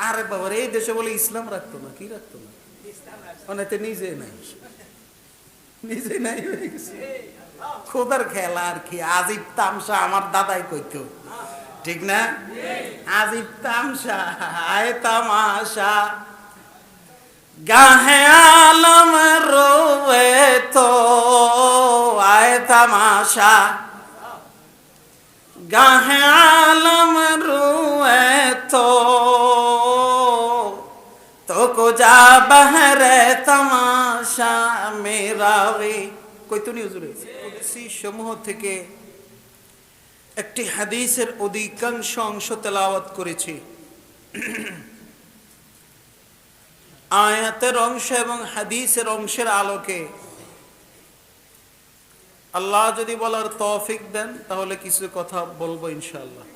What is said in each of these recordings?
আরে বাবা, এই দেশে বলে ইসলাম রাখতো না, কি রাখতো না, অনেকে নিজে নাই, নিজে নাই হয়ে গেছে। খোদার খেলা আর কি, আজিব তামসা আমার দাদাই কইতো, ঠিক না? আজিব তামসা আয় তামাশা গাহে আলম রোয়ে তো আয় তামাশা গাহে আলম রোয়ে তো কো যা বহরে তামাশা মেরা রে। কইতো নি হুজুরে? কুদসি সমূহ থেকে একটি হাদিসের অধিকাংশ অংশ তেলাওয়াত করেছি। আয়াতের অংশ এবং হাদিসের অংশের আলোকে আল্লাহ যদি বলার তৌফিক দেন তাহলে কিছু কথা বলবো ইনশাআল্লাহ।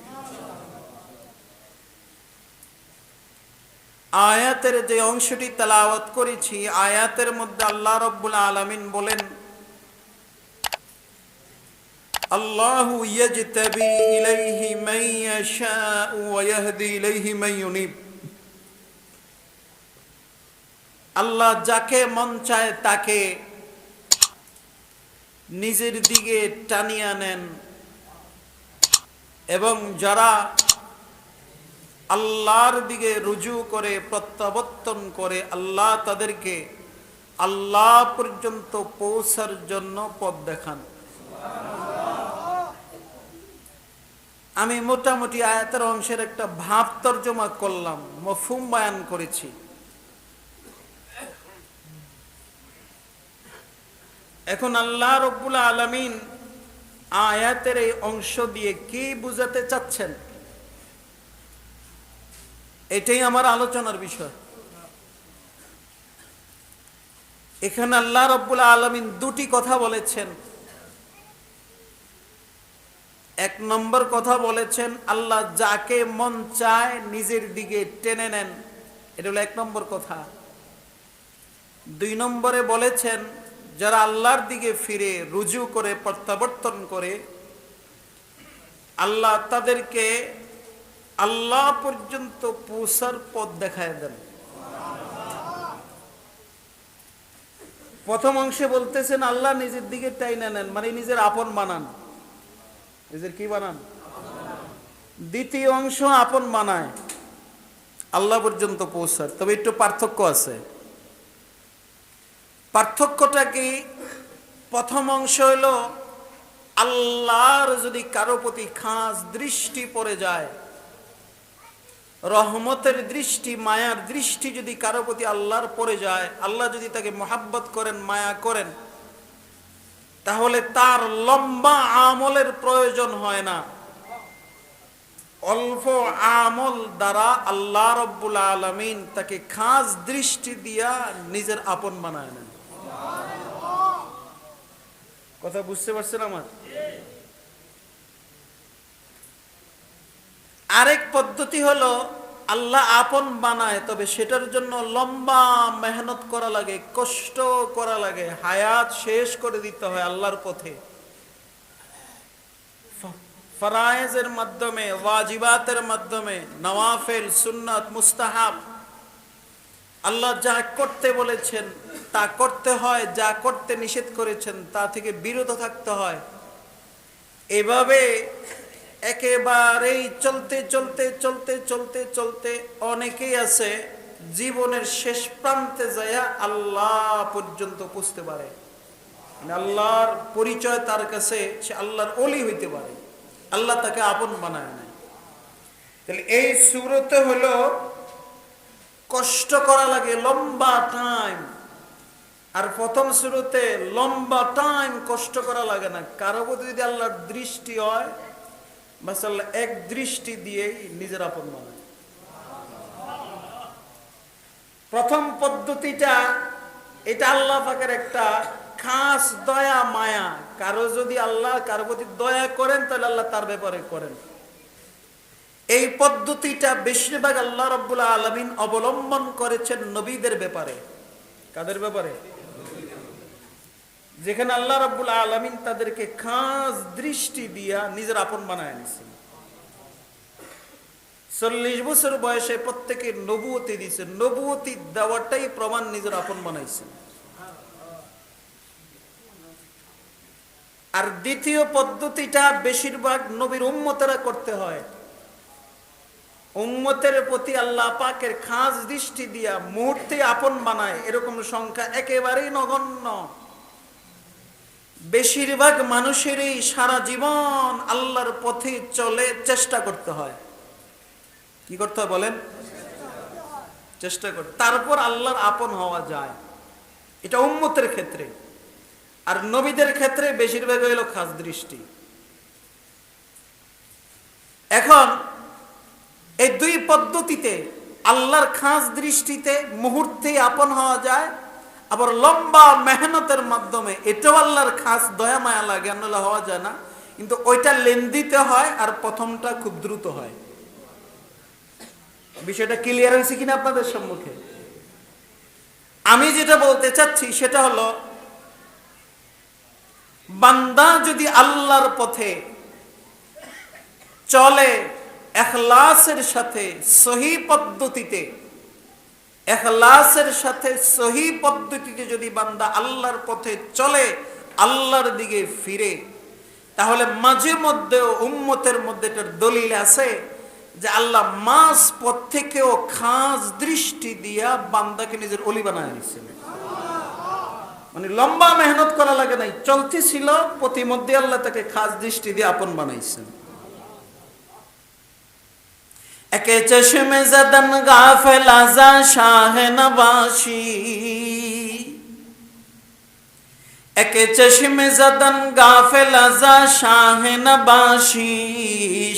আয়াতের যে অংশটি তেলাওয়াত করেছি, আয়াতের মধ্যে আল্লাহ রাব্বুল আলামিন বলেন, আল্লাহু ইয়াজতাবি ইলাইহি মান ইয়াশাউ ওয়া ইয়াহদি ইলাইহি মান ইউনিব। আল্লাহ যাকে মন চায় তাকে নিজের দিকে টানিয়ে নেন, এবং যারা আল্লাহর দিকে রুজু করে, প্রত্যাবর্তন করে, আল্লাহ তাদেরকে আল্লাহ পর্যন্ত পৌঁছার জন্য পথ দেখান। আমি মোটামুটি আয়াতের অংশের একটা ভাব তর্জমা করলাম, মফহুম বয়ান করেছি। এখন আল্লাহ রাব্বুল আলামিন আয়াতের এই অংশ দিয়ে কি বুঝাতে চাচ্ছেন, এটাই আমার আলোচনার বিষয়। এখানে আল্লাহ রাব্বুল আলামিন দুটি কথা বলেছেন। এক নম্বর কথা বলেছেন, আল্লাহ যাকে মন চায় নিজের দিকে টেনে নেন, এটা হলো এক নম্বর কথা। দুই নম্বরে বলেছেন, যারা আল্লাহর দিকে ফিরে রুজু করে, প্রত্যাবর্তন করে, আল্লাহ তাদেরকে আল্লাহ পর্যন্ত পৌঁছার পথ দেখায় দেন। প্রথম অংশে বলতেছেন আল্লাহ নিজের দিকে টাইনা নেন, মানে নিজের আপন বানান। নিজের কি বানান? দ্বিতীয় অংশ আপন বানায় আল্লাহ পর্যন্ত পৌঁছার। তবে একটু পার্থক্য আছে। পার্থক্যটা কি? প্রথম অংশ হলো আল্লাহর যদি কারো প্রতি খাস দৃষ্টি পড়ে যায়, রহমতের দৃষ্টি, মায়ার দৃষ্টি যদি কারো প্রতি আল্লাহর পড়ে যায়, আল্লাহ যদি তাকে মোহাব্বত করেন, মায়া করেন, তাহলে তার লম্বা আমলের প্রয়োজন হয় না। অল্প আমল দ্বারা আল্লাহ রাব্বুল আলামিন তাকে খাস দৃষ্টি দিয়া নিজের আপন বানায় নেন। কথা বুঝতে পারছেন আমার? আরেক পদ্ধতি হলো আল্লাহ আপন বানায়, তবে সেটার জন্য লম্বা মেহনত করা লাগে, কষ্ট করা লাগে, হায়াত শেষ করে দিতে হয় আল্লাহর পথে। ফরায়েজের মাধ্যমে, ওয়াজিবাতের মাধ্যমে, নওয়াফিল, সুন্নাত, মুস্তাহাব, আল্লাহ যা করতে বলেছেন তা করতে হয়, যা করতে নিষেধ করেছেন তা থেকে বিরত থাকতে হয়। এভাবে একেবারেই চলতে চলতে চলতে চলতে চলতে অনেকেই আছে জীবনের শেষ প্রান্তে যায়া আল্লাহ পর্যন্ত পৌঁছতে পারে। আল্লাহর পরিচয় তার কাছে, সে আল্লাহর ওলি হইতে পারে, আল্লাহ তাকে আপন বানায় নাই। তাহলে এই সূরতে হলো কষ্ট করা লাগে, লম্বা টাইম। আর প্রথম সূরতে লম্বা টাইম কষ্ট করা লাগে না। কারো প্রতি যদি আল্লাহর দৃষ্টি হয়, বাস আল্লাহ এক দৃষ্টি দিয়েই নিজের আপন বানায়। প্রথম পদ্ধতিটা, এটা আল্লাহ পাকের একটা খাস দয়া, মায়া। কারো যদি আল্লাহ কারো প্রতি দয়া করেন তাহলে আল্লাহ তার ব্যাপারে করেন। এই পদ্ধতিটা বেশিরভাগ আল্লাহ রাব্বুল আলামিন অবলম্বন করেছেন নবীদের ব্যাপারে। কাদের ব্যাপারে? যেখানে আল্লাহ রাব্বুল আলামিন তাদেরকে খাস দৃষ্টি দিয়া নিজের আপন বানায় নিয়েছেন। 40 বছর বয়সে প্রত্যেকে নবুয়তি দিয়েছেন, নবুয়তি দেওয়াটাই প্রমাণ নিজের আপন বানাইছেন। আর দ্বিতীয় পদ্ধতিটা বেশিরভাগ নবীর উম্মতেরা করতে হয়। উম্মতের প্রতি আল্লাহ পাকের খাস দৃষ্টি দিয়া মুহূর্তে আপন বানায়, এরকম সংখ্যা একেবারেই নগণ্য। বেশিরভাগ মানুষেরই সারা জীবন আল্লাহর পথে চলে চেষ্টা করতে হয়। কি করতে হয় বলেন? চেষ্টা করতে, তারপর আল্লাহর আপন হওয়া যায়। এটা উম্মতের ক্ষেত্রে। আর নবীদের ক্ষেত্রে বেশিরভাগ হইল খাস দৃষ্টি। এখন এই দুই পদ্ধতিতে আল্লাহর খাস দৃষ্টিতে মুহূর্তে আপন হওয়া যায়, আবার লম্বা মেহনতের মাধ্যমে এটাও আল্লাহর খাস দয়া মায়া লাগে, আল্লাহ হওয়া যায় না, কিন্তু ওইটা লেন্দিতে হয় আর প্রথমটা খুব দ্রুত হয়। বিষয়টা ক্লিয়ার হয়েছে কিনা আপনাদের সম্মুখে? আমি যেটা বলতে চাচ্ছি সেটা হলো, বান্দা যদি আল্লাহর পথে চলে ইখলাসের সাথে সহি পদ্ধতিতে, ইখলাসের সাথে সহি পদ্ধতিতে যদি বান্দা আল্লাহর পথে চলে, আল্লাহর দিকে ফিরে, তাহলে মাঝে মধ্যে উম্মতের মধ্যে এটার দলিল আছে যে আল্লাহ মাস পথ থেকেও খাস দৃষ্টি দিয়া বান্দাকে নিজের অলি বানায় নিচ্ছেন। মানে লম্বা মেহনত করা লাগে নাই, চলতেছিল, প্রতিমধ্যে আল্লাহ তাকে খাস দৃষ্টি দিয়ে আপন বানাইছেন। একে চশমে জদন গাফেল আজা শাহ নবাশি, একে চশমে জদন গাফেল আজা শাহ নবাশি,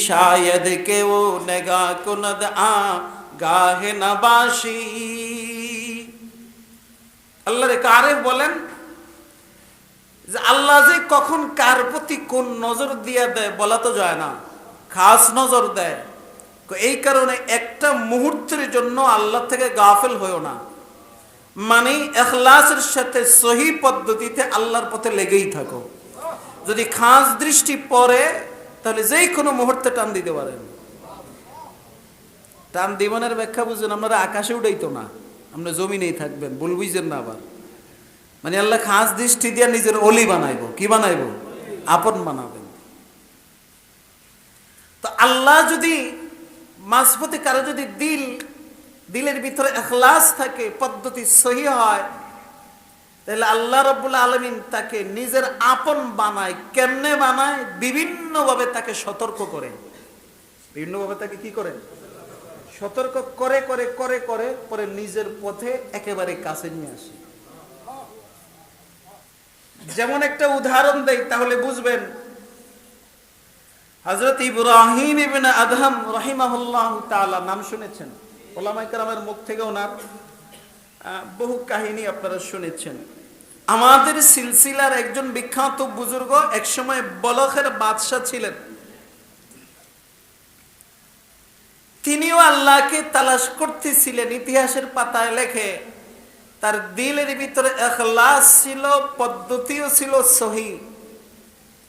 শায়দ কে ও নগা কুনদ আ গাহে নবাশি। আল্লাহর এক আরেফ বলেন যে আল্লাহ যে কখন কার প্রতি কোন নজর দিয়ে দেয় বলা তো যায় না, খাস নজর দেয়। এই কারণে একটা মুহূর্তের জন্য আল্লাহ থেকে গাফেল হয়েও না, মানে ইখলাসের সাথে সহি পদ্ধতিতে আল্লাহর পথে লেগেই থাকো। যদি খাস দৃষ্টি পড়ে তাহলে যে কোনো মুহূর্তে টান দিতে পারেন। টান দিবনের ব্যাখ্যা বুঝুন, আপনারা আকাশে উঠাইতো না, আমরা জমিনেই থাকবেন, ভুল বুঝছেন না আবার। মানে আল্লাহ খাস দৃষ্টি দিয়ে নিজের অলি বানাইবো। কি বানাইবো? আপন বানাবেন। তো আল্লাহ যদি মাঝপথে কারো যদি দিলের ভিতরে ইখলাস থাকে, পদ্ধতি সহি হয়, তাহলে আল্লাহ রাব্বুল আলামিন তাকে নিজের আপন বানায়। কেমনে বানায়? বিভিন্নভাবে তাকে সতর্ক করে। বিভিন্নভাবে তাকে কি করে? সতর্ক করে করে করে করে পরে নিজের পথে একেবারে কাছে নিয়ে আসে। যেমন একটা উদাহরণ দেই তাহলে বুঝবেন। হযরত ইব্রাহিম ইবনে আদহাম রাহিমাহুল্লাহু তাআলা নাম শুনেছেন, উলামায়ে কেরামের মুখ থেকে ওনার বহু কাহিনী আপনারা শুনেছেন। আমাদের সিলসিলার একজন বিখ্যাত বুজুর্গ, একসময় বলখের বাদশা ছিলেন। তিনিও আল্লাহকে তালাশ করতেছিলেন। ইতিহাসের পাতায় লেখে তার দিলের ভিতরে ইখলাস ছিল, পদ্ধতিও ছিল সহি,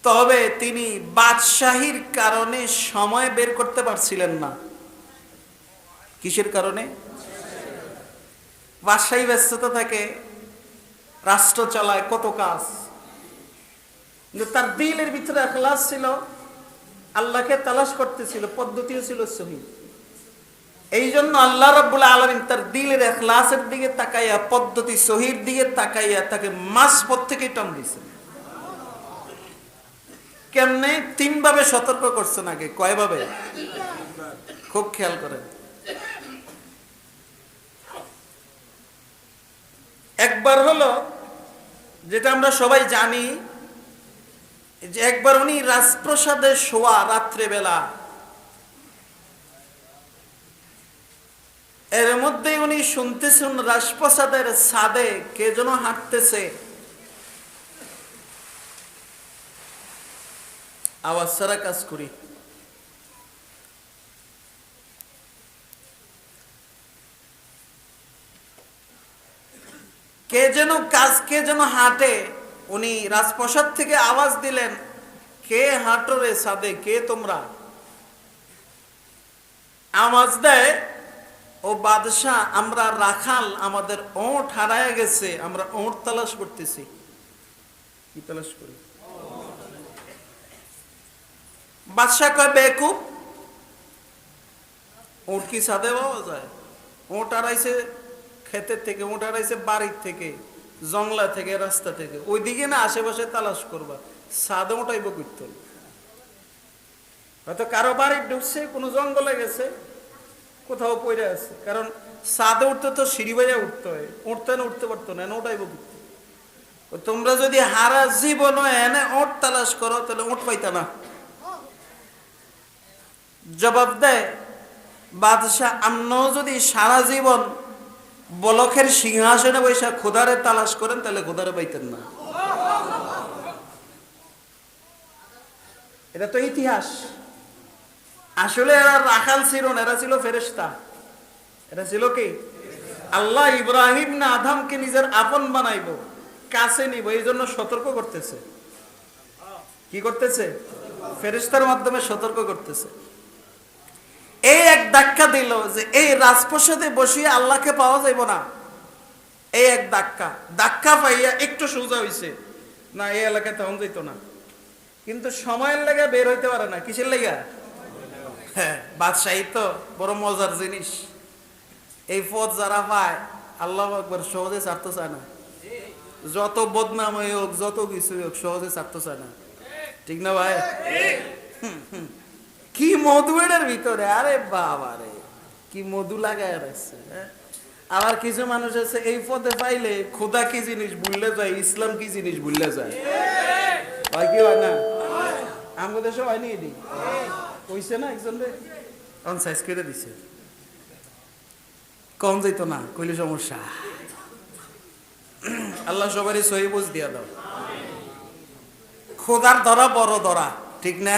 তবে তিনি বাদশাহীর কারণে সময় বের করতে পারছিলেন না। কিসের কারণে? বাদশাহী ব্যস্ততা থাকে, রাষ্ট্র চালায়, কত কাজ, কিন্তু তার দিলের ভিতরে ইখলাস ছিল, আল্লাহকে তালাশ করতেছিল, পদ্ধতিও ছিল সহি। এই জন্য আল্লাহ রাব্বুল আলামিন তার দিলের ইখলাসের দিকে তাকাইয়া, পদ্ধতি সহির দিকে তাকাইয়া তাকে মাঝপথ থেকে টান দিয়েছেন। কেমনে? 3 ভাবে সতর্ক করছেন আগে। কয় ভাবে? খুব খেয়াল করেন। একবার হলো, যেটা আমরা সবাই জানি, যে একবার উনি রাজপ্রাসাদে শোয়া রাত্রে বেলা, এর মধ্যে উনি শুনতেছেন রাজপ্রাসাদের ছাদে কে যেন হাঁটতেছে। আওয়াজ ছাড়া কাজ করি। কে যেন হাঁটে। উনি রাজপ্রাসাদ থেকে আওয়াজ দিলেন, কে হাঁটো রে ছাদে, কে তোমরা? আওয়াজ দেয়, ও বাদশাহ, আমরা রাখাল, আমাদের ওঁট হারায় গেছে, আমরা ওঁট তালাশ করতেছি। কি তালাশ করি? বাদশাহ কয়, বেকুব, ওঁট কি ছাদে পাওয়া যায়? ওঁট হারাইছে ক্ষেতের থেকে, ওঁট হারাইছে বাড়ির থেকে, জংলা থেকে, রাস্তা থেকে, ওইদিকে না আশেপাশে তালাশ করবা, ছাদে ওটাইব করতে। হয়তো কারো বাড়ি ঢুকছে, কোনো জঙ্গলে গেছে, কোথাও পড়ে আছে। কারণ ছাদে উঠতে তো সিঁড়ি বাইরে উঠতে হয়, উঠতে না উঠতে পারতো না, ওটাইব করতে। তোমরা যদি হারা জীবন এনে ওট তালাশ করো তাহলে ওট পাইতা না। জবাব দেয় বাদশাহ, আমরাও যদি সারা জীবন বলখের সিংহাসনে বৈশা খোদারে তালাশ করেন তাহলে খোদারে পাইতেন না। এটা তো ইতিহাস। আসলে এরা রাখাল ছিল না, এরা ছিল ফেরেশতা। এরা ছিল কি? আল্লাহ ইব্রাহিম না আদমকে নিজের আপন বানাইব, কাছে নিব, এই জন্য সতর্ক করতেছে। কি করতেছে? ফেরেশতার মাধ্যমে সতর্ক করতেছে। এই এক ধাক্কা দিল যে এই রাজপ্রাসাদে বসিয়ে আল্লাহকে পাওয়া যাইব না। এই এক ধাক্কা পাইয়া একটু সোজা হইছে না, এই এলাকায় তখন যাইতো না। কিন্তু সময়ের লেগে বের হইতে পারে না। কিসের লেগা? হ্যাঁ, বাদশাহী তো বড় মজার জিনিস। এই পথ যারা পায়, আল্লাহু আকবার, সহজে ছাড়তে চায় না। যত বদনামই হোক, যত কিছুই হোক, সহজে ছাড়তে চায় না। ঠিক না ভাই? কি মধু এটার ভিতরে! আরে বাবা রে, কি মধু লাগায় রাখছে। আবার কিছু মানুষ আছে এই পথে পাইলে খোদা কি জিনিস ভুললে যায়, ইসলাম কি জিনিস ভুললে যায়। হয় কি হয় না? আমাদের দেশে হয়নি এটি? কইছে না একজন রে, সাইজ করে দিছে, কম যাইত না, কইলে সমস্যা। আল্লাহ সবারই সহি বুঝ দিয়া দাও। খোদার ধরা বড় ধরা, ঠিক না?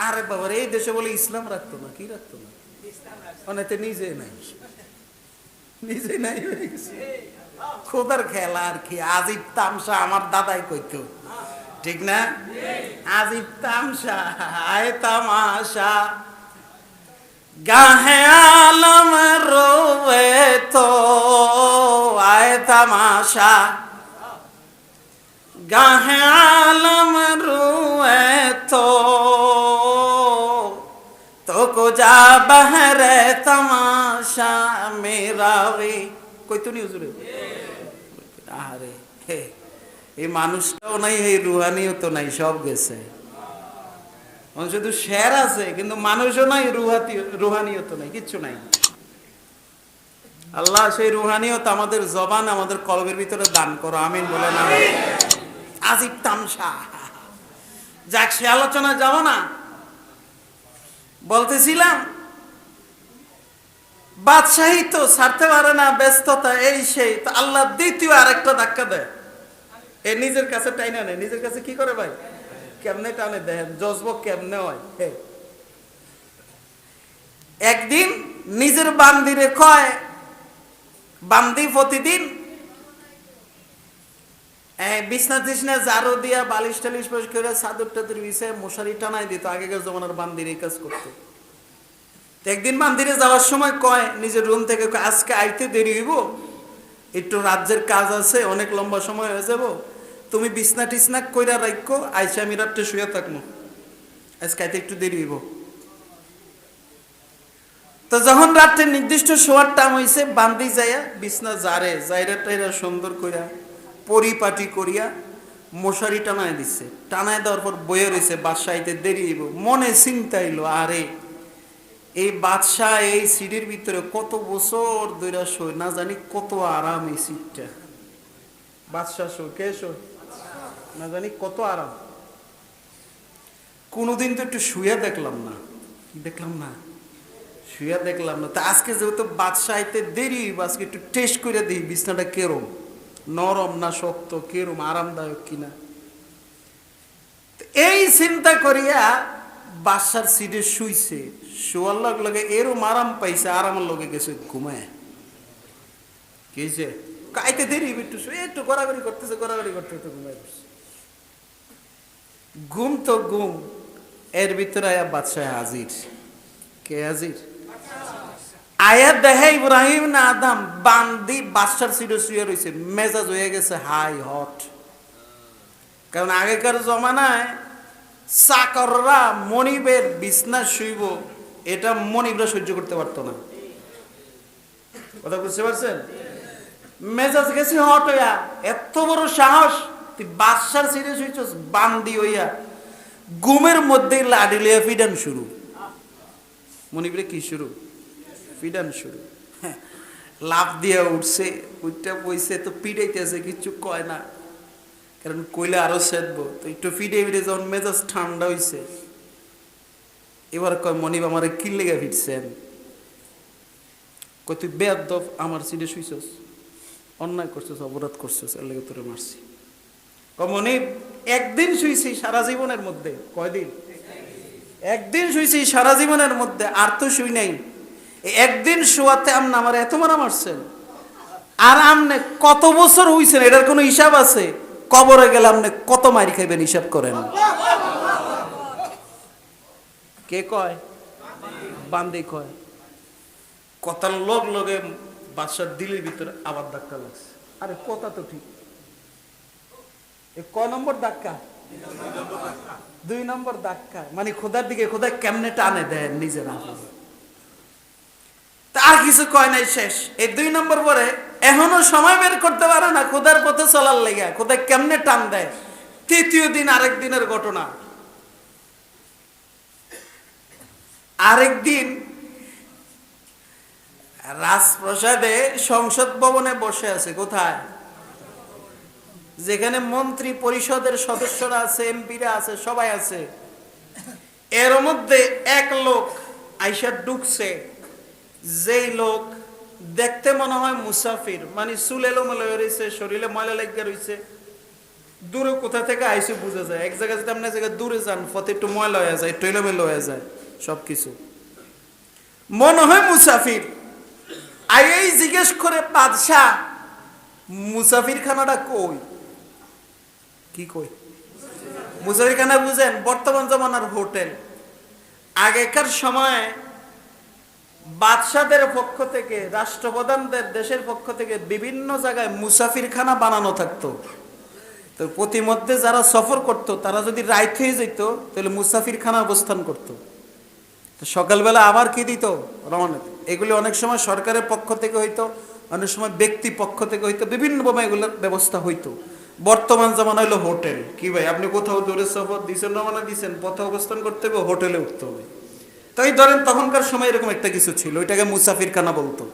আরে বাবা, এই দেশে বলে ইসলাম রাখতো না। কি রাখতো না? অনেকে নিজে নাই, নিজে নাই হয়ে গেছে। খোদার খেলা আর কি, আজিব তামসা আমার দাদাই কইতো, ঠিক না? আজিব তামসা, আয় তামাশা, গাহে আলম রোবে তো আয় তামাশা, গাহে আলম রোয়ে তো को जा बहरे तमाशा मेरा वे। কইতো নি হুজুরে? আরে হে, এই মানুষটাও নাই, এই রুহানিও তো নাই, সব গেছে। শুধু শের আছে, কিন্তু মানুষও নাই, রুহানিও তো নাই, কিচ্ছু নাই। আল্লাহ সেই রুহানিয়ত আমাদের জবান, আমাদের কলবের ভিতরে দান করো, আমিন বলে না। আজিব তামসা। যাক, সে আলোচনা যাব না। বলতেছিলাম বাদশাহী তো ছাড়তে পারে না, ব্যস্ততা, এই সেই। তো আল্লাহ দ্বিতীয় আরেকটা ধাক্কা দেয়, এ নিজের কাছে টাইনা নেয়। নিজের কাছে কি করে ভাই? কেমনে টানে দেখেন, জজব কেমনে হয়। একদিন নিজের বান্দিরে কয়, বান্দি প্রতিদিন বিছনা টিছনা ঝাড়ু দিয়া, বালিশ টালিশ পরিষ্কার করে, চাদর টাদর বিছায়, মশারি টানাই দিত। আগেকার জমানার বান্দির এই কাজ করতো। একদিন বান্দিরে যাওয়ার সময় কয় নিজের রুম থেকে, আজকে আইতে দেরি হইব, একটু রাজ্যের কাজ আছে, অনেক লম্বা সময় হয়ে যাব, তুমি বিছনা টিছনা কইরা রাখো, আইসা আমি রাত্রে শুয়ে থাকবো, আজকে আইতে একটু দেরি হইব। তো যখন রাত্রে নির্দিষ্ট শোয়ার টাইম হয়েছে, বান্দি যাইয়া বিছনা জারে জাইরা টাইরা সুন্দর কইরা পরিপাটি করিয়া মশারি টানায় দিচ্ছে। টানায় দেওয়ার পর বয়ে রয়েছে, বাদশাহ আইতে দেরি হইব। মনে চিন্তা এলো, আরে এই বাদশাহ এই সিঁড়ির ভিতরে কত বছর ধইরা শোয়, না জানি কত আরাম এই সিটটা। বাদশাহ শোয়, কে শোয়? না জানি কত আরাম। কোনোদিন তো একটু শুয়ে দেখলাম না। কি দেখলাম না? শুয়ে দেখলাম না। তা আজকে যেহেতু বাদশাহ আইতে দেরি হইব, আজকে একটু টেস্ট করে দিই বিছনাটা কেরম, নরম না শক্ত, কেরম আরামদায়ক কিনা। এই চিন্তা করিয়া বাদশার সিটে শুইছে। শোয়ার লগে এরম আরাম পাইছে, আরামের লগে গেছে ঘুমায়। কিছে কাইতে দেরি একটু শুয়ে, একটু গড়াগড়ি করতেছে, গড়াগড়ি করতে ঘুমায় পড়ছে। ঘুম তো ঘুম, এর ভিতরে আয়া বাদশাহ হাজির। কে হাজির? আয়াত দেখে ইব্রাহিম না আদম বান্দি বাদশার সিটে শুয়ে রয়েছে, মেজাজ হয়ে গেছে হাই হট। কারণ আগেকার জমানায় চাকররা মনিবের বিছনা শুইব, এটা মনিবরা সহ্য করতে পারতো না। কথা বুঝতে পারছেন? মেজাজ গেছে হট হইয়া, এত বড় সাহস তুই বাদশার সিটে শুইছস বান্দি হইয়া। ঘুমের মধ্যে লাঠি লইয়া ফিডান শুরু। মনিবরে কি শুরু? ফিডান শুরু। লাফ দিয়া উঠছে, উঠটা বইছে তো পিড়াইতেছে, কিছু কয় না, কারণ কইলে আরো সেদবো। তো একটু ফিডে ফিডে যখন মেজাজ ঠান্ডা হইছে, এবার কয় মনিব আমারে কি লেগে ফিরছেন? কয় তুই বেয়াদব, আমার সিটে শুইছস, অন্যায় করছস, অপরাধ করছস, এর লেগে তোরে মারছি। কয় মনিব একদিন শুইছি সারা জীবনের মধ্যে। কয়দিন? একদিন শুইছি সারা জীবনের মধ্যে, আর তো শুই নাই। একদিন শোয়াতে আপনি আমার এত মারা মারছেন, আর আপনি কত বছর হইছেন এটার কোনো হিসাব আছে? কবরে গেলে আপনি কত মারি খাইবেন হিসাব করেন। কে কয়? বান্দি কয়। কথার লোক লগে বাদশার দিলের ভিতরে আবার ধাক্কা লাগছে। আরে কথা তো ঠিক, কয় নম্বর ধাক্কা? 2 নম্বর ধাক্কা। মানে খোদার দিকে খোদা কেমনে টানে দেয় নিজে না, আর কিছু কয় নাই, শেষ। এই 2 নম্বর পরে এখনো সময় বের করতে পারে না খোদার পথে চলার লেগে, খোদা কেমনে টান দেয়। 3য় দিন আরেক দিনের ঘটনা। আরেকদিন রাজপ্রাসাদে সংসদ ভবনে বসে আছে। কোথায়? যেখানে মন্ত্রী পরিষদের সদস্যরা আছে, এমপিরা আছে, সবাই আছে। এর মধ্যে এক লোক আইসা ঢুকছে, যেই লোক দেখতে মনে হয় মুসাফির, মানে চুল এলোমেলো হয়ে রয়েছে, শরীরে ময়লা লেগে রয়েছে। দূরে কোথা থেকে আইসে বোঝা যায়। এক জায়গায় যদি আপনি জায়গায় দূরে যান, পথে একটু ময়লা হয়ে যায়, একটু এলোমেলো হয়ে যায় সবকিছু, মনে হয় মুসাফির। এই জিজ্ঞেস করে বাদশাহ, মুসাফির খানাটা কই? কি কই? মুসাফির খানা বুঝেন? বর্তমান জমানার হোটেল। আগেকার সময়ে বাদশাদের পক্ষ থেকে, রাষ্ট্রপ্রধানদের দেশের পক্ষ থেকে বিভিন্ন জায়গায় মুসাফিরখানা বানানো থাকতো। তো প্রতিমধ্যে যারা সফর করত, তারা যদি রাইত হয়ে যেত, তাহলে মুসাফিরখানা অবস্থান করত। তো সকালবেলা আবার কি দিত? রওনা। এগুলি অনেক সময় সরকারের পক্ষ থেকে হইতো, অনেক সময় ব্যক্তি পক্ষ থেকে হইতো, বিভিন্নভাবে এগুলোর ব্যবস্থা হইতো। বর্তমান জামানা হলো হোটেল। কি ভাই, আপনি কোথাও দূরে সফর দিয়েছেন, রওনা দিয়েছেন, পথে অবস্থান করতে হবে, হোটেলে উঠতে হবে। তাই ধরেন তখনকার সময় এরকম একটা কিছু ছিল, ওইটাকে মুসাফিরখানা বলতো।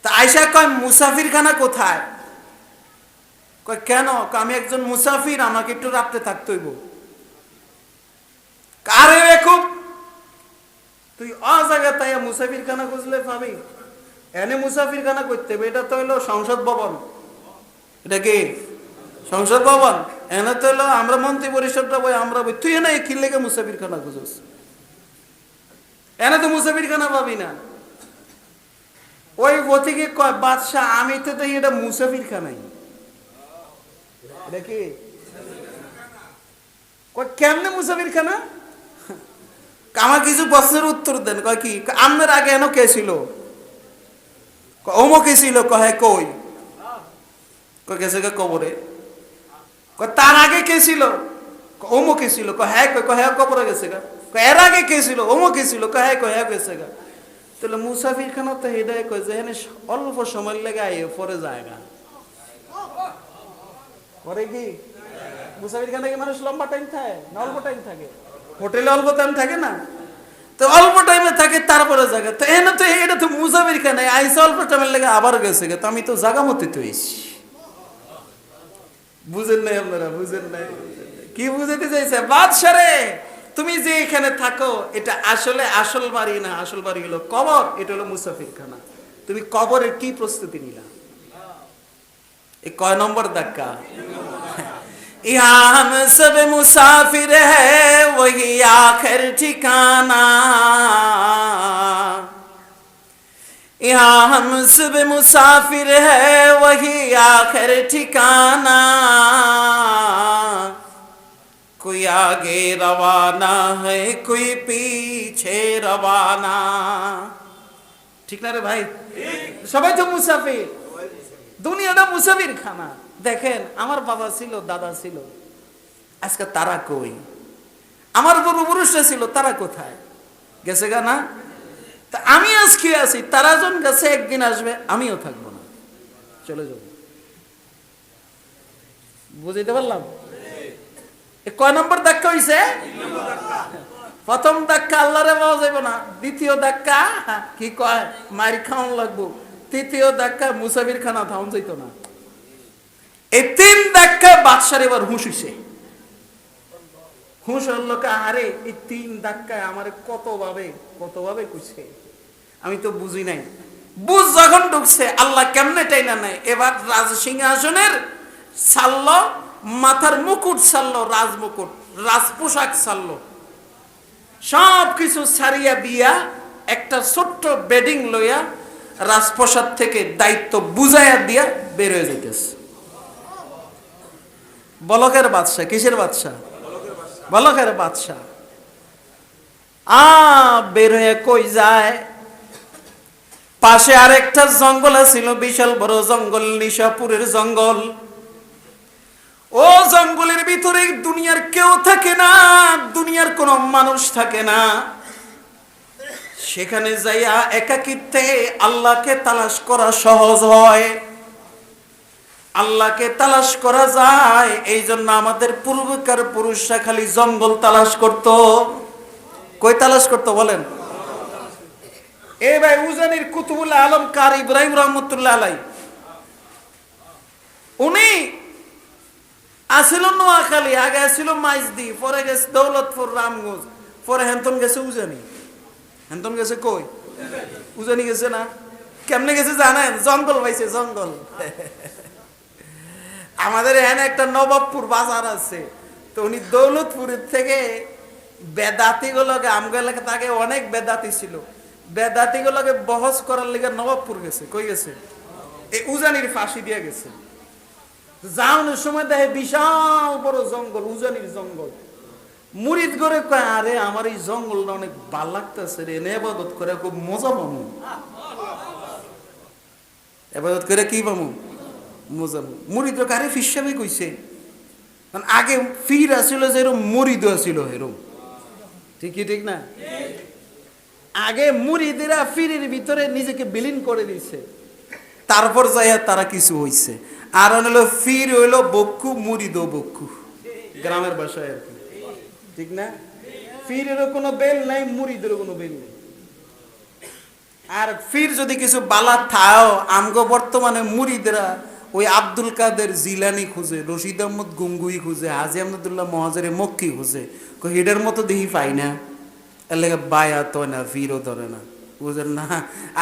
তা আয়সা কয় মুসাফিরখানা কোথায়? কয় কেন? আমি একজন মুসাফির, আমাকে একটু রাত্রে থাকতে হইব। কারে খুব তুই অজায়গা তাই মুসাফিরখানা খুঁজলে পাবি? এনে মুসাফিরখানা করতে হবে, এটা তো হইলো সংসদ ভবন। এটা কি সংসদ ভবন? এনে তো হইলো আমরা মন্ত্রী পরিষদটা বই, আমরা বই। তুই এনে কি লেগে মুসাফিরখানা খুঁজছ? এনে তো মুসাফিরখানা পাবি না। ওই বতিকে কয় বাদশাহ, আমি তো দেখি এটা মুসাফিরখানাই। এটা কি? কয় কেমনে মুসাফিরখানা? আমার কিছু প্রশ্নের উত্তর দেন। কয় কি? আপনার আগে এনে কে ছিল? অমুকে ছিল। কয় কই? কয় গেছে কবরে। কয় তার আগে কে ছিল? অমুকে ছিল। কয় হ্যাঁ। কয় হ্যাঁ কবরে গেছে গা। এর আগে কে ছিল? অমুকে ছিল। কয় হ্যাঁ গেছে গা। তাহলে মুসাফিরখানা তো হেদায় কয় যে এখানে অল্প সময় লেগে আইয়ে পরে জায়গা পরে কি? মুসাফিরখানা কি মানুষ লম্বা টাইম থাকে না অল্প টাইম থাকে? হোটেলে অল্প টাইম থাকে না? তো অল্প টাইমে থাকে, তারপরে জায়গা। তো এনে তো এটা তো মুসাফিরখানা, আইসে অল্প টাইমের লেগে আবার গেছে গে। তো আমি তো জায়গা মতো তো এসি। বুঝেন নাই আপনারা? বুঝেন নাই? কি বুঝাতে চাইছে? বাদশা রে, তুমি যে এখানে থাকো, এটা আসলে আসল বাড়ি না। আসল বাড়ি হলো কবর, এটা হলো মুসাফিরখানা। তুমি কবরের কি প্রস্তুতি নিলা? এই কয় নম্বর ধাক্কা? यहाँ हम सब मुसाफिर है वही आखिर ठिकाना, यहाँ हम सब मुसाफिर है वही आखिर ठिकाना, कोई आगे रवाना है कोई पीछे रवाना। ঠিক না রে ভাই? সবাই তো মুসাফির, দুনিয়াটা মুসাফির খানা। দেখেন আমার বাবা ছিল, দাদা ছিল, আজকে তারা কই? আমার পূর্বপুরুষরা ছিল, তারা কোথায়? গেছে গা না? তা আমি আজকে আছি, তারা জন গেছে, একদিন আসবে আমিও থাকবো না, চলে যাব। বুঝতে পারলাম? কয় নম্বর ধাক্কা হইছে? প্রথম ধাক্কা আল্লাহরে পাওয়া যাবে না, দ্বিতীয় ধাক্কা কি কয় মার খাওয়ান লাগবো, তৃতীয় ধাক্কা মুসাফির খানা থাউন যাইতো না। এই তিন ধাক্কা বাদশার এবার হুঁশ হইছে। হুঁশ হল আরে এই তিন ধাক্কায় আমার কতভাবে কইছে, আমি তো বুঝি নাই। বুঝ যখন ঢুকছে আল্লাহ কেমনে টাইনা নাই, এবার রাজ সিংহাসনের ছাড়লো, মাথার মুকুট ছাড়লো, রাজমুকুট, রাজ পোশাক ছাড়লো, সব কিছু ছাড়িয়া দিয়া একটা ছোট্ট বেডিং লইয়া রাজপ্রসাদ থেকে দায়িত্ব বুঝাইয়া দিয়া বের হয়ে যাইতেছে। বলকের বাদশা, কিসের বাদশা? বলকের বাদশা। বের হয়ে কই যায়? পাশে আরেকটা জঙ্গল ছিল, বিশাল বড় জঙ্গল, নিশাপুরের জঙ্গল। ও জঙ্গলের ভিতরে দুনিয়ার কেউ থাকে না, দুনিয়ার কোন মানুষ থাকে না। সেখানে যাইয়া একাকিত্বে আল্লাহকে তালাশ করা সহজ হয়, আল্লাহকে তালাশ করা যায়। এই জন্য আমাদের পূর্বকার পুরুষরা খালি জঙ্গল তালাশ করত। কই তালাশ করতো বলেন? এই ভাই উজানির কুতুবুল আলম কারি ইব্রাহিম রহমতুল্লাহ আলাই, উনি আসিল নোয়াখালী, আগে আসিল মাইজদি, পরে গেছে দৌলতপুর, রামগঞ্জ, পরে হেন্তন গেছে উজানি। হেন্তন গেছে কই? উজানি গেছে না? কেমনে গেছে জানেন? জঙ্গল পাইছে, জঙ্গল। আমাদের এখানে একটা নবাবপুর বাজার আছে, তো উনি দৌলতপুরের থেকে বেদাতি গুলোকে, আমগো এলাকা তাকে অনেক বেদাতি ছিল, বেদাতি গুলোকে বহস করার লিগে নবাবপুর গেছে। কই গেছে? এই উজানির ফাঁসি দিয়ে গেছে। যাওয়ানোর সময় দেখে বিশাল বড় জঙ্গল, উজানির জঙ্গল। মুরিদ করে কয় আরে আমার এই জঙ্গলটা অনেক ভাল লাগতেছে রে, এবাদত করে খুব মজা পাবো। এবাদত করে কি পাবো? মজা পাবো। মুরিদ কারে ফিসাবে কইছে, আগে ফির আসিল যে এরম মুরিদ আসিল এরম, ঠিকই ঠিক না? আগে মুরিদেরা ফিরের ভিতরে নিজেকে বিলীন করে দিছে, তারপর যাইয়া তারা কিছু হইছে। আর হলো ফির হইলো বক্কু, মুরিদ বক্কু, গ্রামের ভাষায় আর কি, ঠিক না? ফিরেরও কোনো বেল নাই, মুরিদেরও কোনো বেল নেই। আর ফির যদি কিছু বালা থাও, আমগো বর্তমানে মুরিদরা ওই আব্দুল কাদের জিলানি খুঁজে, রশিদ আহমদ গঙ্গুই খুঁজে, হাজি আহমদুল্লাহ মহাজের মক্কি খুঁজে, হেডের মতো দেখি পাই না, এর লেগে বায়াত হয় না, ফিরও ধরে না, বুঝেন না?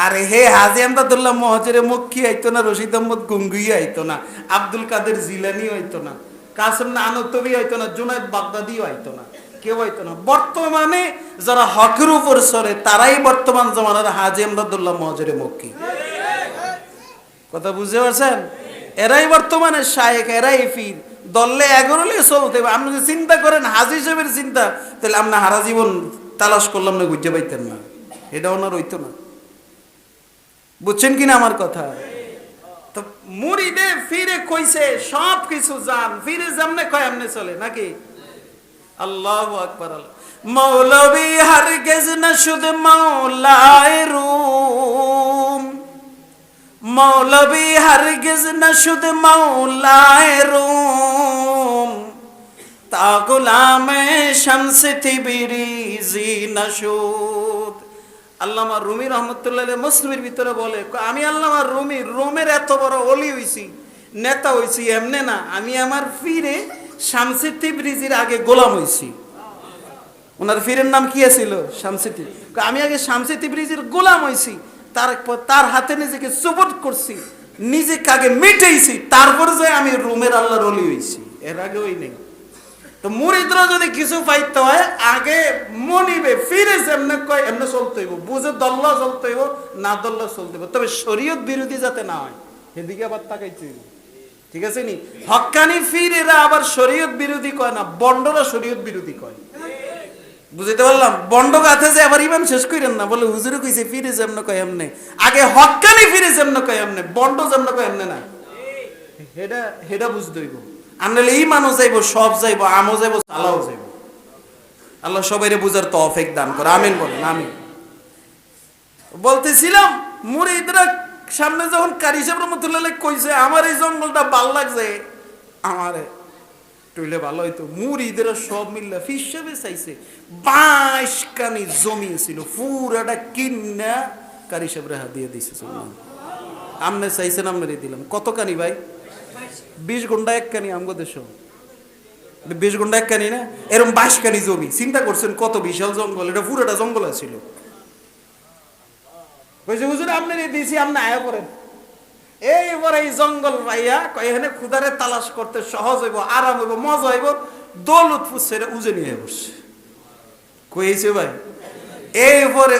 আরে হে হাজি আহমদুল্লাহ মহাজের মক্কি আইতো না, রশিদ আহমদ গঙ্গুই আইতো না, আব্দুল কাদের জিলানি হইতো না, কাসেম নানতবি হইতো না, জুনায়েদ বাগদাদিও হইতো না, কেউ হইতো না। বর্তমানে যারা হকের উপর চলে তারাই বর্তমান জমানার হাজি আহমদুল্লাহ মহাজের মক্কি। কথা বুঝতে পারছেন? এরাই বর্তমানে শায়েখ, এরাই ফির। দললে এগোলে চলতে হবে। আপনি যদি চিন্তা করেন হাজি সাহেবের চিন্তা, তাহলে আপনার হারা জীবন তালাশ করলাম না, বুঝতে পাইতেন না, এটা ওনার হইতো না। বুঝছেন কিনা আমার কথা? তো মুরিদে ফিরে কইছে সব কিছু জান, ফিরে যেমনে কয় এমনে চলে নাকি? আল্লাহু আকবার। মৌলবী হারগিজ না শুধু মাওলায়ে রুম, মৌলবী হারগিজ না শুধু মাওলায়ে রুম, তা গোলামে শামসে তিবরিজি নাশুদ। আল্লামা রুমি রহমতুল্লাহ মুসলিমের ভিতরে বলে, আমি আল্লামা রুমি রোমের এত বড় অলি হইছি, নেতা হইছি, এমনে না, আমি আমার ফিরে শামসে তিবরিজির আগে গোলাম হইছি। ওনার ফিরের নাম কি ছিল? শামসে তিবরিজি। আমি আগে শামসে তিবরিজির গোলাম হইছি, তার হাতে নিজেকে সুবুত করছি, নিজেকে আগে মিটাইছি, তারপর যে আমি রোমের আল্লাহর অলি হইছি, এর আগে ওই নেই। তো মুরিদরা যদি কিছু পাইতে হয় আগে মনিবে, ফিরে যেমনে কয় এমনে চলতে হইব, বুঝে দল্লা চলতে হইব, না দল্লা চলতে হইব, তবে শরীয়ত বিরোধী যাতে না হয় সেদিকে আবার তাকাইতে হইব, ঠিক আছে নি? হক্কানি ফিরেরা আবার শরীয়ত বিরোধী কয় না, বন্ডরা শরীয়ত বিরোধী কয়। বুঝতে পারলাম? বন্ড গাথে যে আবার ইমান শেষ করেন না, বলে হুজুরে কইছে ফিরে যেমন কয় এমনে, আগে হক্কানি ফিরে যেমন কয় এমনে, বন্ড যেমন কয় এমনে না। হেডা হেডা বুঝতে হইব। আনলে ইমানও যাইব, সব যাইব, আমও যাইব, সালাও যাইব। আল্লাহ সবাইরে বুঝার তৌফিক দান করে, আমিন বলেন, আমিন। বলতেছিলাম মুরিদরা সামনে যখন কারি সাহেব রহমতুল্লাহ কইছে আমার এই জঙ্গলটা ভাল লাগছে, আমারে টইলে ভালো হইতো। মুরিদরা সব মিল্লা ফিসাবে চাইছে 22 কানি জমি ছিল, পুরাটা কিন্না কারি সাহেব রেহা দিয়ে দিছে। আমনে চাইছেন, আমনে দিলাম। কত কানি ভাই? 20 ঘন্টা এক কানি। আমগো দেশ 20 ঘন্টা এক কানি না, এরকম 22 কানি জমি। চিন্তা করছেন কত বিশাল জঙ্গল, এটা পুরোটা জঙ্গল ছিল। কইছে হুজুর আপনি দিয়েছি, আপনি আয়া করেন। এইবারে এই জঙ্গল ভাইয়া এখানে খুদারে তালাশ করতে সহজ হইব, আরাম হইব, মজা হইব। দৌলত ফুসেরে উজানি হয়ে বসছে। কইছে ভাই এইবারে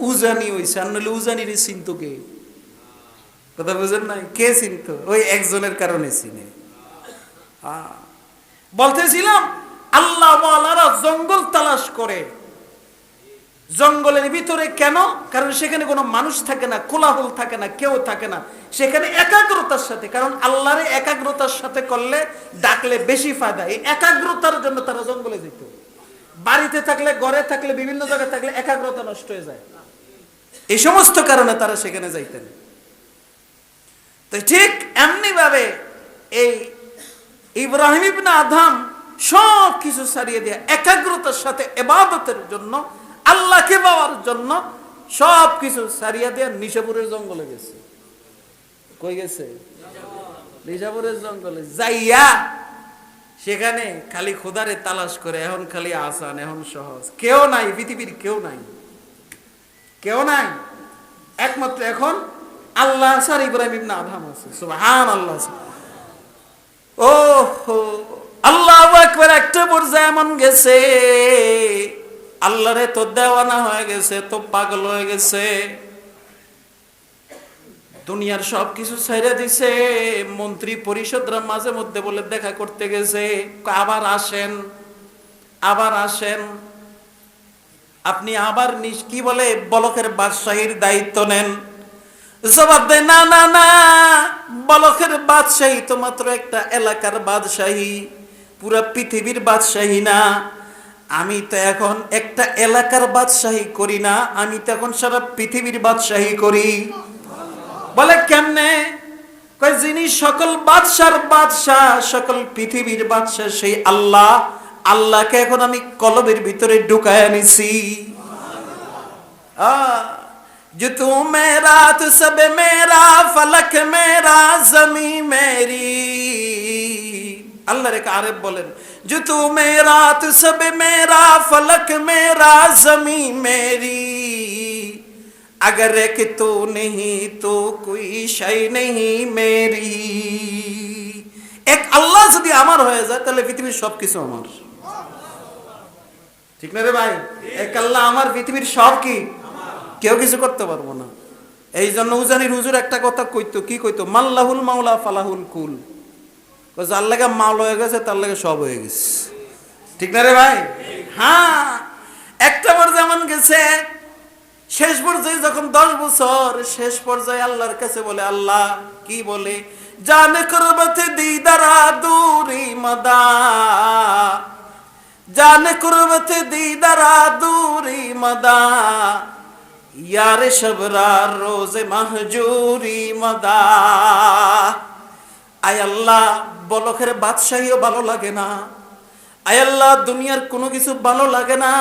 উজানি হইছে। আর নইলে উজানির চিন্ত কে? কথা বুঝেন নাই? কে চিন্ত? ওই একজনের কারণে চিনে। বলতেছিলাম আল্লাহ ওয়ালারা জঙ্গল তালাশ করে। জঙ্গলের ভিতরে কেন? কারণ সেখানে কোনো মানুষ থাকে না, কোলাহল থাকে না, কেউ থাকে না। সেখানে একাগ্রতার সাথে, কারণ আল্লাহরে একাগ্রতার সাথে করলে ডাকলে বেশি ফায়দা। এই একাগ্রতার জন্য তারা জঙ্গলে যেত। বাড়িতে থাকলে, ঘরে থাকলে, বিভিন্ন জায়গায় থাকলে একাগ্রতা নষ্ট হয়ে যায়। এই সমস্ত কারণে তারা সেখানে যাইতেন। তো ঠিক এমনি ভাবে এই ইব্রাহিম ইবনে আদম সব কিছু ছাড়িয়ে দিয়ে একাগ্রতার সাথে ইবাদতের জন্য, আল্লাহকে পাওয়ার জন্য সব কিছু ছাড়িয়ে দিয়ে নিশাপুরের জঙ্গলে গেছে। কই গেছে? নিশাপুরের জঙ্গলে যাইয়া সেখানে খালি খোদারে তালাশ করে। এখন খালি আসান, এখন সহজ। কেউ নাই পৃথিবীর, কেউ নাই, কেউ নাই। একমাত্র এখন আল্লাহ স্যার ইব্রাহিম ইবনে আদম আছে। সুবহানাল্লাহ। ও আল্লাহু আকবার। একটা পর্যায়ে এমন গেছে আল্লাহরে তো দেওয়ানা হয়ে গেছে, তো পাগল হয়ে গেছে, দুনিয়ার সব কিছু ছেড়ে দিছে। মন্ত্রী পরিষদরা মাঝে মধ্যে বলে দেখা করতে গেছে, আবার আসেন, আবার আসেন, আপনি আবার কি বলে বলকের বাদশাহীর দায়িত্ব নেন। জবাব দেয় না না না, বলকের বাদশাহী তো মাত্র একটা এলাকার বাদশাহী, পুরা পৃথিবীর বাদশাহী না। আমি তো এখন একটা এলাকার বাদশাহী করি না, আমি তো এখন সারা পৃথিবীর বাদশাহী করি। বলে কেমনে? কয় যিনি সকল বাদশার বাদশাহ, সকল পৃথিবীর বাদশাহ সেই আল্লাহ, আল্লাহকে এখন আমি কলবের ভিতরে ঢুকায় নিছি। जो तू मेरा तो सब मेरा, फलक मेरा जमी मेरी। আল্লাহ রে আরেব বলেন, जो तू मेरा तो सब मेरा, फलक मेरा जमी मेरी। अगर एक तू नहीं तो कोई शय नहीं मेरी। এক আল্লাহ যদি আমার হয়ে যায় তাহলে পৃথিবীর সবকিছু আমার। ঠিক না রে ভাই? এক আল্লাহ আমার, পৃথিবীর সব কি কেউ কিছু করতে পারবো না। এই জন্য উজানির হুজুর একটা কথা কইতো, কি কইতো? মাল্লাহুল মাওলা ফালাহুল কুল। যার লাগে মাওলা হয়ে গেছে তার লাগে সব হয়ে গেছে। ঠিক না রে ভাই? হ্যাঁ, একটা বার যেমন গেছে, শেষ পর্যায়ে যখন 10 বছর, শেষ পর্যায়ে আল্লাহর কাছে বলে, আল্লাহ কি বলে? জানে কুরবতে দিদারা দূরি মদা, জানে কুরবতে দিদারা দূরি মদা, ইয়ারে শবরার রোজে মাহজুরি মদা। আয় আল্লাহ, বলকের বাদশাহীও ভালো লাগে না। আয় আল্লাহ, দুনিয়ার কোনো কিছু ভালো লাগে না।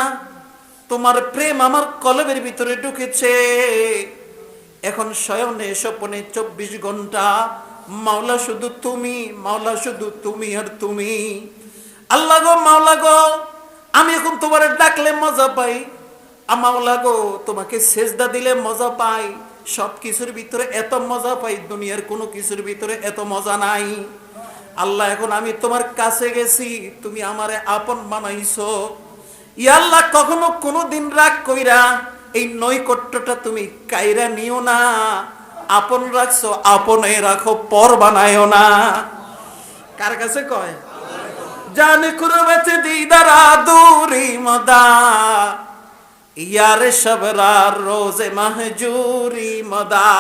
তোমার প্রেম আমার কলবের ভিতরে ঢুকেছে। এখন শয়নে স্বপনে 24 ঘন্টা মাওলা শুধু তুমি, মাওলা শুধু তুমি আর তুমি। আল্লাহ গো, মাওলা গো, আমি এখন তোমার ডাকলে মজা পাই। মাওলা গো, তোমাকে সেজদা দিলে মজা পাই। সব কিছুর ভিতরে এত মজা পাই, দুনিয়ার কোনো কিছুর ভিতরে এত মজা নাই। আল্লাহ, এখন আমি তোমার কাছে গেছি, তুমি আমারে আপন বানাইছো। ইয়া আল্লাহ, কখনো কোনো দিন রাগ কইরা এই নৈকট্যটা তুমি কাইরা নিও না। আপন রাখছো আপনে রাখো, পর বানায়ও না। কার কাছে কয়? জান কুরবত দিদারা দূরি মদা, ইয়ার শবরার রোজে মাহজুরি মদা।